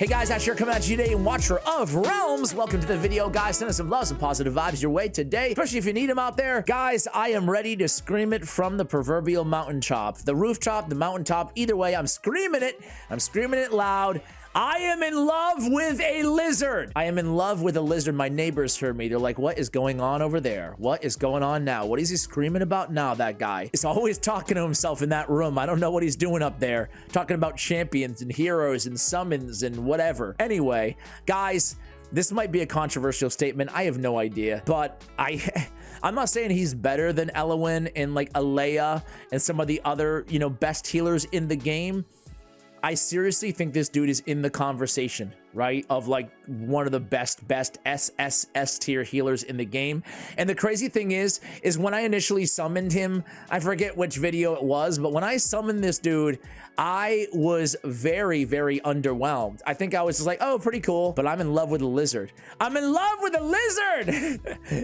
Hey guys, Asher coming at you today, and Watcher of Realms. Welcome to the video, guys. Send us some love, some positive vibes your way today, especially if you need them out there. Guys, I am ready to scream it from the proverbial mountaintop. The rooftop, the mountaintop, either way, I'm screaming it. I'm screaming it loud. I am in love with a lizard. I am in love with a lizard. My neighbors heard me. They're like, what is going on over there? What is going on now? What is he screaming about now, that guy? He's always talking to himself in that room. I don't know what he's doing up there. Talking about champions and heroes and summons and whatever. Anyway, guys, this might be a controversial statement. I have no idea. But I'm not saying he's better than Elowin and like Alea and some of the other, best healers in the game. I seriously think this dude is in the conversation, right? Of like one of the best SSS tier healers in the game. And the crazy thing is when I initially summoned him, I forget which video it was, but when I summoned this dude, I was very, very underwhelmed. I think I was just like, oh, pretty cool, but I'm in love with a lizard. I'm in love with a lizard!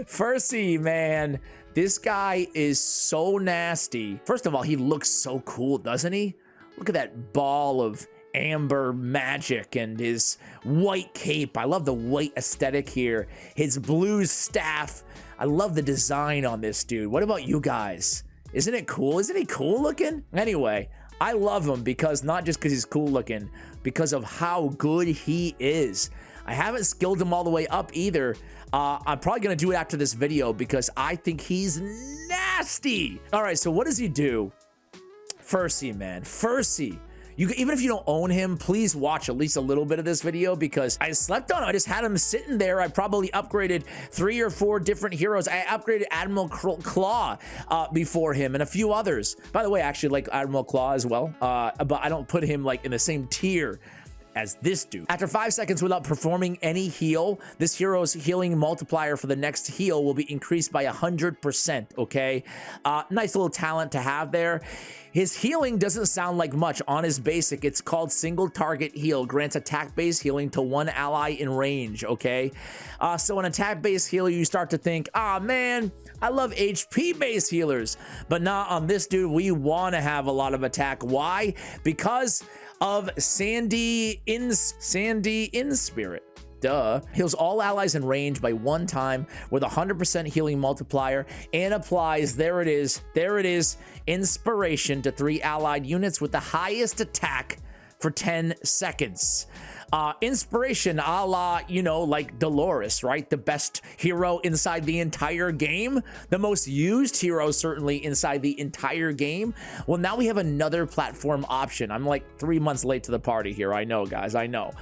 Ferssi, man. This guy is so nasty. First of all, he looks so cool, doesn't he? Look at that ball of amber magic and his white cape. I love the white aesthetic here. His blue staff. I love the design on this dude. What about you guys? Isn't it cool? Isn't he cool looking? Anyway, I love him because not just because he's cool looking, because of how good he is. I haven't skilled him all the way up either. I'm probably going to do it after this video because I think he's nasty. All right, so what does he do? Ferssi, man. Ferssi. Even if you don't own him, please watch at least a little bit of this video because I slept on him. I just had him sitting there. I probably upgraded 3 or 4 different heroes. I upgraded Admiral Claw before him and a few others. By the way, I actually like Admiral Claw as well, but I don't put him like in the same tier as this dude. After 5 seconds without performing any heal, this hero's healing multiplier for the next heal will be increased by 100%, okay? Nice little talent to have there. His healing doesn't sound like much. On his basic, it's called single target heal. Grants attack-based healing to one ally in range, okay? So an attack-based healer, you start to think, man, I love HP-based healers. But not on this dude. We want to have a lot of attack. Why? Because of Sandy in Spirit. Duh. Heals all allies in range by 1 time with 100% healing multiplier and applies, there it is, inspiration to 3 allied units with the highest attack for 10 seconds. Inspiration a la, like Dolores, right? The best hero inside the entire game. The most used hero, certainly, inside the entire game. Well, now we have another platform option. I'm like 3 months late to the party here. I know, guys. I know.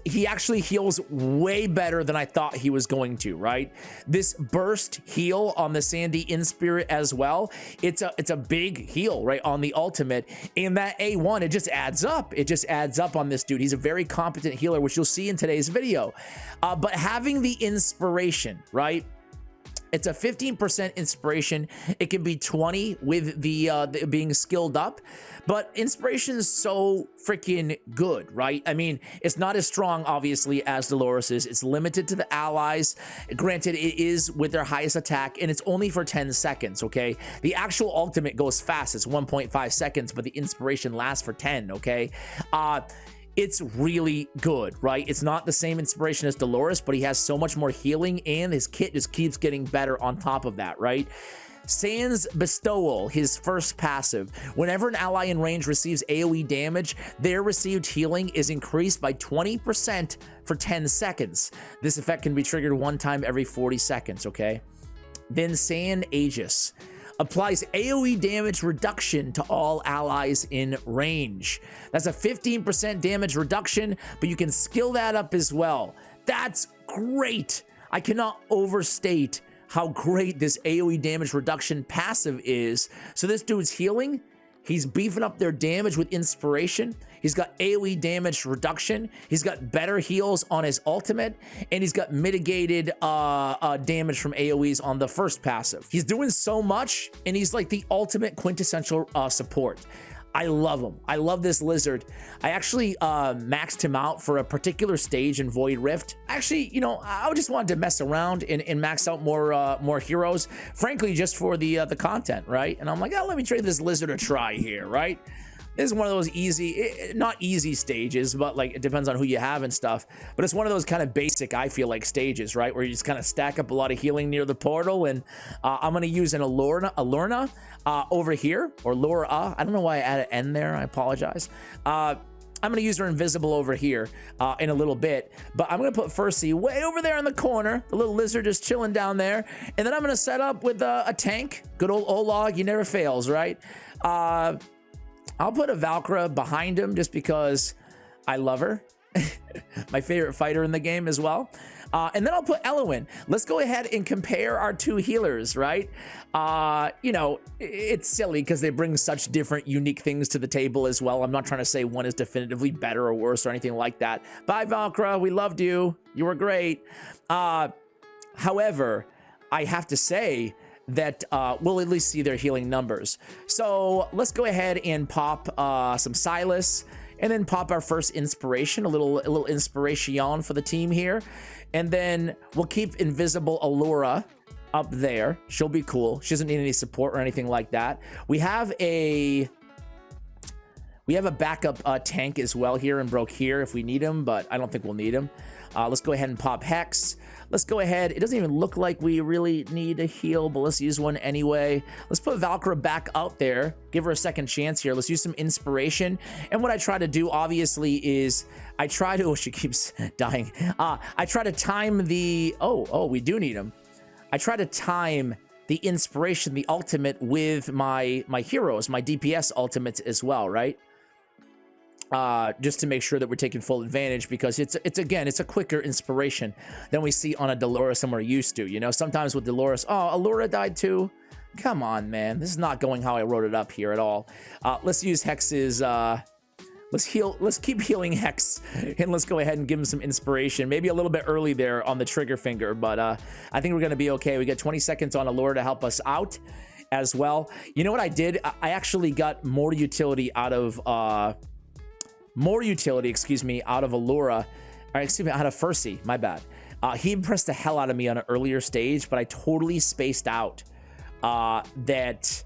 He actually heals way better than I thought he was going to, right? This burst heal on the Sandy in Spirit as well. It's a big heal, right, on the ultimate. And that A1, it just adds up. It just adds up on this dude. He's a very competent healer, which you'll see in today's video. But having the inspiration, right? It's a 15% inspiration. It can be 20 with the being skilled up, but inspiration is so freaking good, right? I mean, it's not as strong, obviously, as Dolores is. It's limited to the allies. Granted, it is with their highest attack, and it's only for 10 seconds, okay? The actual ultimate goes fast. It's 1.5 seconds, but the inspiration lasts for 10, okay? It's really good, right? It's not the same inspiration as Dolores, but he has so much more healing, and his kit just keeps getting better on top of that, right? Sans Bestowal, his first passive. Whenever an ally in range receives AoE damage, their received healing is increased by 20% for 10 seconds. This effect can be triggered 1 time every 40 seconds, okay? Then San Aegis applies AoE damage reduction to all allies in range. That's a 15% damage reduction, but you can skill that up as well. That's great. I cannot overstate how great this AoE damage reduction passive is. So this dude's healing, he's beefing up their damage with inspiration. He's got AoE damage reduction. He's got better heals on his ultimate, and he's got mitigated damage from AoEs on the first passive. He's doing so much, and he's like the ultimate quintessential support. I love him. I love this lizard. I actually maxed him out for a particular stage in Void Rift. Actually, you know, I just wanted to mess around and max out more heroes, frankly, just for the content, right? And I'm like, oh, let me trade this lizard a try here, right? This is one of those easy, not easy stages, but like it depends on who you have and stuff. But it's one of those kind of basic, I feel like, stages, right? Where you just kind of stack up a lot of healing near the portal. And I'm going to use an Alurna over here, or Lura. I don't know why I added N there. I apologize. I'm going to use her invisible over here in a little bit. But I'm going to put Ferssi way over there in the corner. The little lizard just chilling down there. And then I'm going to set up with a tank. Good old Olog. He never fails, right? I'll put a Valkyra behind him just because I love her. My favorite fighter in the game as well. And then I'll put Elowen. Let's go ahead and compare our two healers, right? You know, it's silly because they bring such different, unique things to the table as well. I'm not trying to say one is definitively better or worse or anything like that. Bye, Valkyra. We loved you. You were great. However, I have to say that we'll at least see their healing numbers. So let's go ahead and pop some Silas, and then pop our first inspiration, a little inspiration for the team here. And then we'll keep invisible Allura up there. She'll be cool. She doesn't need any support or anything like that. We have a backup tank as well here in Broke here if we need him, but I don't think we'll need him. Let's go ahead and pop Hex. Let's go ahead. It doesn't even look like we really need a heal, but let's use one anyway. Let's put Valkyra back out there. Give her a second chance here. Let's use some inspiration. And what I try to do, obviously, is I try to... Oh, she keeps dying. I try to time the... Oh, we do need him. I try to time the inspiration, the ultimate, with my heroes, my DPS ultimates as well, right? Just to make sure that we're taking full advantage, because it's a quicker inspiration than we see on a Dolores and we're used to. You know, sometimes with Dolores, oh, Allura died too. Come on, man, this is not going how I wrote it up here at all. Let's use Hex's. Let's keep healing Hex, and let's go ahead and give him some inspiration. Maybe a little bit early there on the trigger finger, but I think we're gonna be okay. We get 20 seconds on Allura to help us out as well. You know what I did? I actually got more utility out of out of Allura, or excuse me, out of Ferssi, my bad. He impressed the hell out of me on an earlier stage, but I totally spaced out that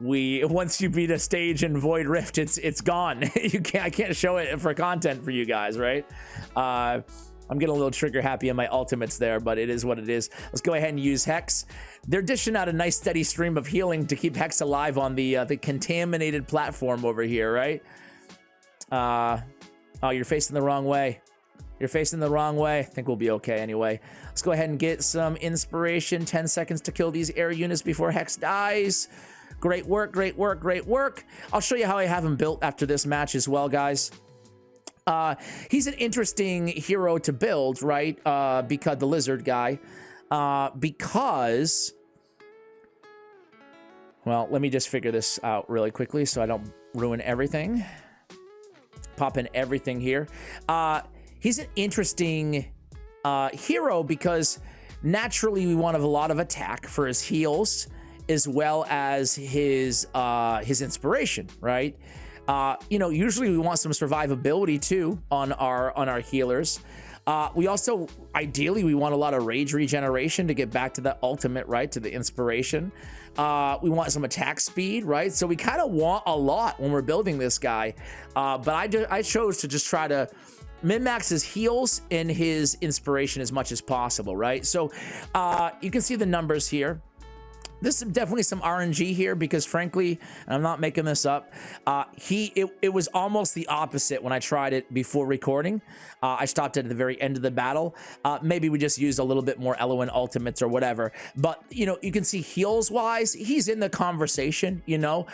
once you beat a stage in Void Rift, it's gone. I can't show it for content for you guys, right? I'm getting a little trigger happy on my ultimates there, but it is what it is. Let's go ahead and use Hex. They're dishing out a nice steady stream of healing to keep Hex alive on the contaminated platform over here, right? Oh, you're facing the wrong way. You're facing the wrong way. I think we'll be okay anyway. Let's go ahead and get some inspiration. 10 seconds to kill these air units before Hex dies. Great work, great work, great work. I'll show you how I have him built after this match as well, guys. He's an interesting hero to build, right? Because the lizard guy, because, well, let me just figure this out really quickly so I don't ruin everything. Pop in everything here. He's an interesting hero because naturally we want a lot of attack for his heals as well as his inspiration, right? You know, usually we want some survivability too on our healers. We also, ideally, we want a lot of rage regeneration to get back to the ultimate, right? To the inspiration. We want some attack speed, right? So we kind of want a lot when we're building this guy. But I chose to just try to min-max his heals and his inspiration as much as possible, right? So you can see the numbers here. This is definitely some RNG here because, frankly, and I'm not making this up, it was almost the opposite when I tried it before recording. I stopped at the very end of the battle. Maybe we just used a little bit more Elowen ultimates or whatever. But, you know, you can see heals-wise, he's in the conversation, you know,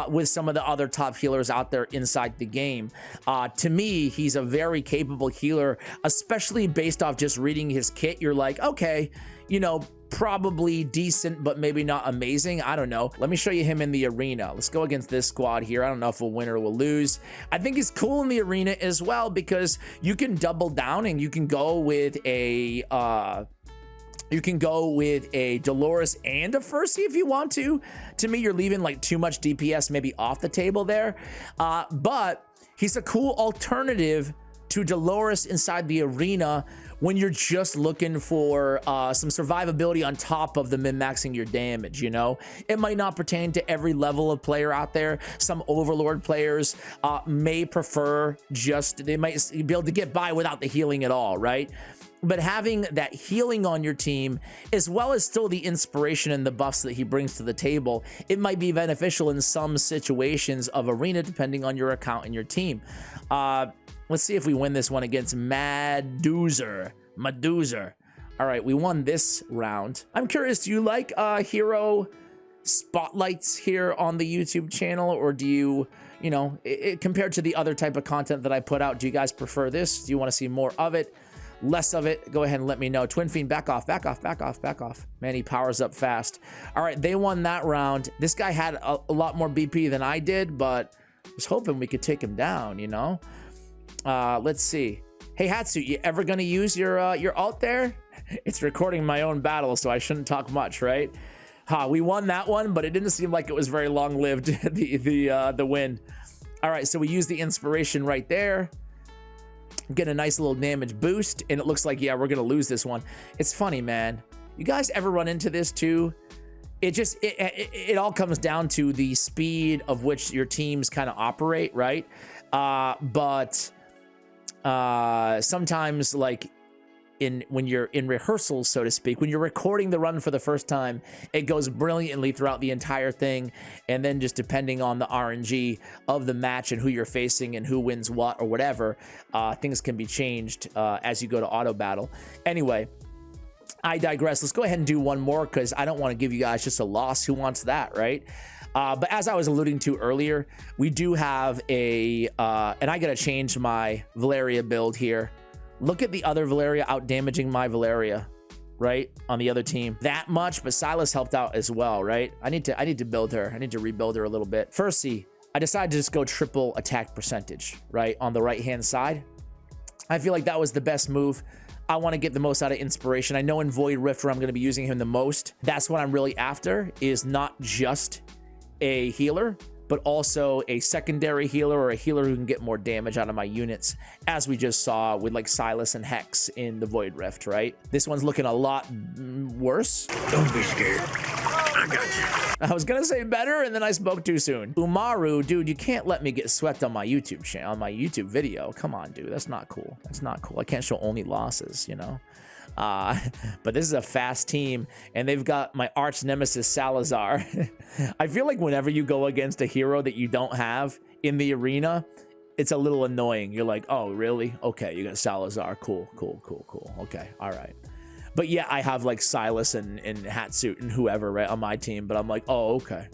with some of the other top healers out there inside the game. To me, he's a very capable healer, especially based off just reading his kit. You're like, okay, you know, probably decent, but maybe not amazing. I don't know. Let me show you him in the arena. Let's go against this squad here. I don't know if we'll win or we'll lose. I think he's cool in the arena as well because you can double down and you can go with a Dolores and a Ferssi if you want to. To me, you're leaving like too much DPS maybe off the table there. But he's a cool alternative to Dolores inside the arena when you're just looking for some survivability on top of the min-maxing your damage, you know? It might not pertain to every level of player out there. Some Overlord players may prefer they might be able to get by without the healing at all, right? But having that healing on your team, as well as still the inspiration and the buffs that he brings to the table, it might be beneficial in some situations of arena, depending on your account and your team. Let's see if we win this one against Maduzer. All right, we won this round. I'm curious, do you like hero spotlights here on the YouTube channel, or do you, you know, compared to the other type of content that I put out, do you guys prefer this? Do you want to see more of it? Less of it? Go ahead and let me know. Twin Fiend, back off, back off, back off, back off. Man, he powers up fast. All right, they won that round. This guy had a lot more BP than I did, but I was hoping we could take him down, you know? Let's see. Hey, Hatsu, you ever gonna use your ult there? It's recording my own battle, so I shouldn't talk much, right? We won that one, but it didn't seem like it was very long-lived, the win. All right, so we use the inspiration right there. Get a nice little damage boost, and it looks like, yeah, we're gonna lose this one. It's funny, man. You guys ever run into this too? It all comes down to the speed of which your teams kind of operate, right? But sometimes, like, when you're in rehearsals, so to speak, when you're recording the run for the first time, it goes brilliantly throughout the entire thing, and then just depending on the RNG of the match and who you're facing and who wins what or whatever, things can be changed as you go to auto battle. Anyway, I digress. Let's go ahead and do one more, because I don't want to give you guys just a loss. Who wants that, right? But as I was alluding to earlier, we do have and I gotta change my Valeria build here. Look at the other Valeria out damaging my Valeria, right? On the other team. That much, but Silas helped out as well, right? I need to build her. I need to rebuild her a little bit. Ferssi, I decided to just go triple attack percentage, right? On the right-hand side. I feel like that was the best move. I want to get the most out of inspiration. I know in Void Rift where I'm going to be using him the most. That's what I'm really after, is not just a healer, but also a secondary healer, or a healer who can get more damage out of my units, as we just saw with like Silas and Hex in the Void Rift, right? This one's looking a lot worse. Don't be scared. I got you. I was gonna say better, and then I spoke too soon. Umaru, dude, you can't let me get swept on my YouTube channel, on my YouTube video. Come on, dude, that's not cool. That's not cool. I can't show only losses, you know? But this is a fast team, and they've got my arch nemesis Salazar. I feel like whenever you go against a hero that you don't have in the arena, it's a little annoying. You're like, oh, really? Okay, you got Salazar. Cool, cool, cool, cool. Okay, all right. But yeah, I have like Silas and Hatsuit and whoever, right, on my team, but I'm like, oh, okay.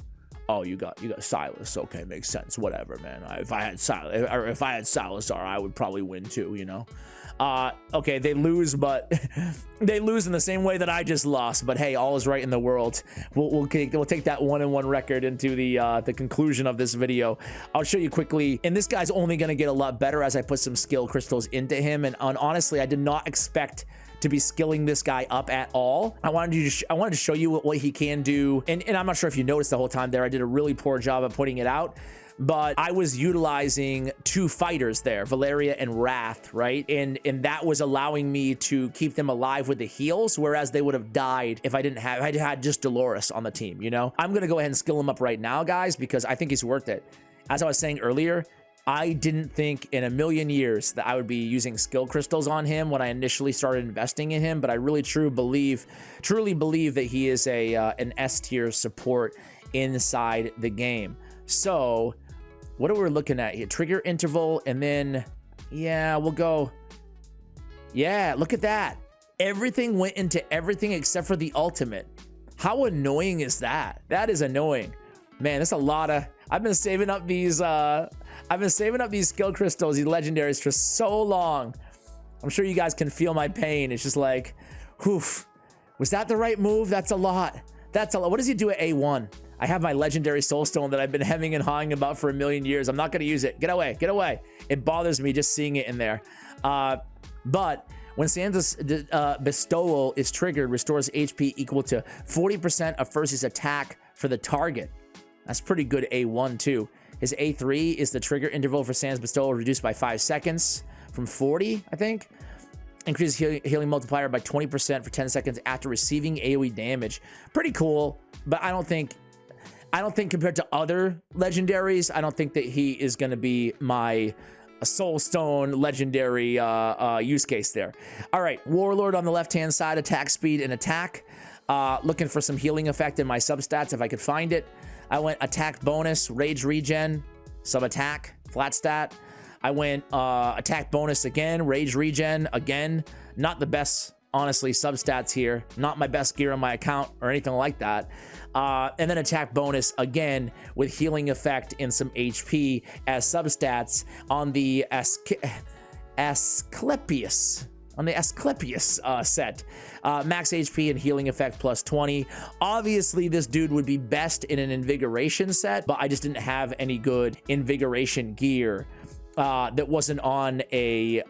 Oh, you got Silas. Okay, makes sense. Whatever, man. If I had Salazar, I would probably win too, you know? Okay, they lose, but they lose in the same way that I just lost. But hey, all is right in the world. We'll take that 1-1 record into the conclusion of this video. I'll show you quickly, and this guy's only gonna get a lot better as I put some skill crystals into him. And honestly, I did not expect to be skilling this guy up at all. I wanted to show you what he can do, and I'm not sure if you noticed the whole time there, I did a really poor job of putting it out. But I was utilizing 2 fighters there, Valeria and Wrath, right? And that was allowing me to keep them alive with the heals, whereas they would have died if I had just Dolores on the team, you know? I'm gonna go ahead and skill him up right now, guys, because I think he's worth it. As I was saying earlier, I didn't think in a million years that I would be using skill crystals on him when I initially started investing in him, but I really truly believe that he is an S tier support inside the game. So what are we looking at here? Trigger interval, and then, yeah, we'll go. Yeah, look at that. Everything went into everything except for the ultimate. How annoying is that? That is annoying. Man, that's a lot of, I've been saving up these skill crystals, these legendaries, for so long. I'm sure you guys can feel my pain. It's just like, whew, was that the right move? That's a lot. That's a lot. What does he do at A1? I have my legendary soulstone that I've been hemming and hawing about for a million years. I'm not going to use it. Get away. Get away. It bothers me just seeing it in there. But when Santa's bestowal is triggered, restores HP equal to 40% of Ferssi's attack for the target. That's pretty good A1 too. His A3 is the trigger interval for Santa's bestowal reduced by 5 seconds. from 40, I think. Increases healing multiplier by 20% for 10 seconds after receiving AoE damage. Pretty cool, but I don't think compared to other legendaries, I don't think that he is going to be my Soul Stone legendary use case there. All right, Warlord on the left-hand side, attack speed and attack. Looking for some healing effect in my substats if I could find it. I went attack bonus, rage regen, sub attack, flat stat. I went attack bonus again, rage regen again. Not the best, honestly, substats here. Not my best gear on my account or anything like that. And then attack bonus again with healing effect and some HP as substats on the Asclepius. On the Asclepius set. Max HP and healing effect plus 20. Obviously, this dude would be best in an invigoration set, but I just didn't have any good invigoration gear that wasn't on a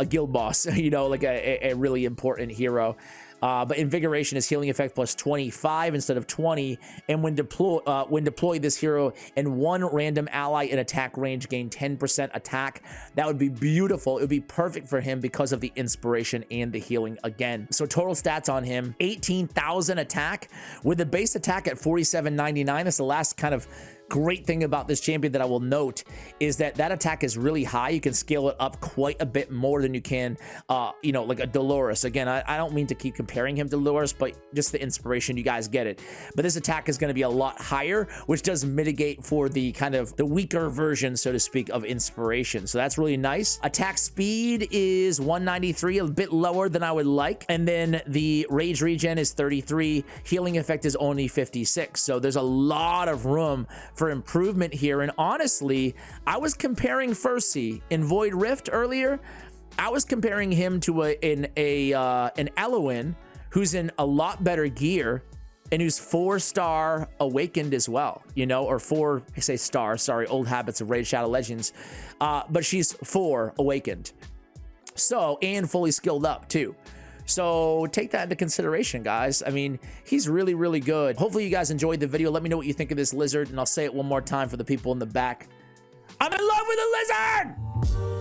guild boss, you know, like a really important hero. But invigoration is healing effect plus 25 instead of 20, and when deployed, this hero and one random ally in attack range gain 10% attack. That would be beautiful. It would be perfect for him because of the inspiration and the healing again. So total stats on him: 18,000 attack with the base attack at 4799. That's the last kind of great thing about this champion that I will note, is that that attack is really high. You can scale it up quite a bit more than you can, you know, like a Dolores. Again, I don't mean to keep comparing him to Dolores, but just the inspiration, you guys get it. But this attack is going to be a lot higher, which does mitigate for the kind of the weaker version, so to speak, of inspiration. So that's really nice. Attack speed is 193, a bit lower than I would like. And then the rage regen is 33. Healing effect is only 56. So there's a lot of room for improvement here. And honestly, I was comparing Ferssi in Void Rift earlier. I was comparing him to an Eloin who's in a lot better gear and who's 4-star awakened as well, you know, or 4, I say star, sorry, old habits of Raid Shadow Legends, but she's 4 awakened, so, and fully skilled up too. So take that into consideration, guys. I mean, he's really, really good. Hopefully you guys enjoyed the video. Let me know what you think of this lizard, and I'll say it one more time for the people in the back. I'm in love with a lizard!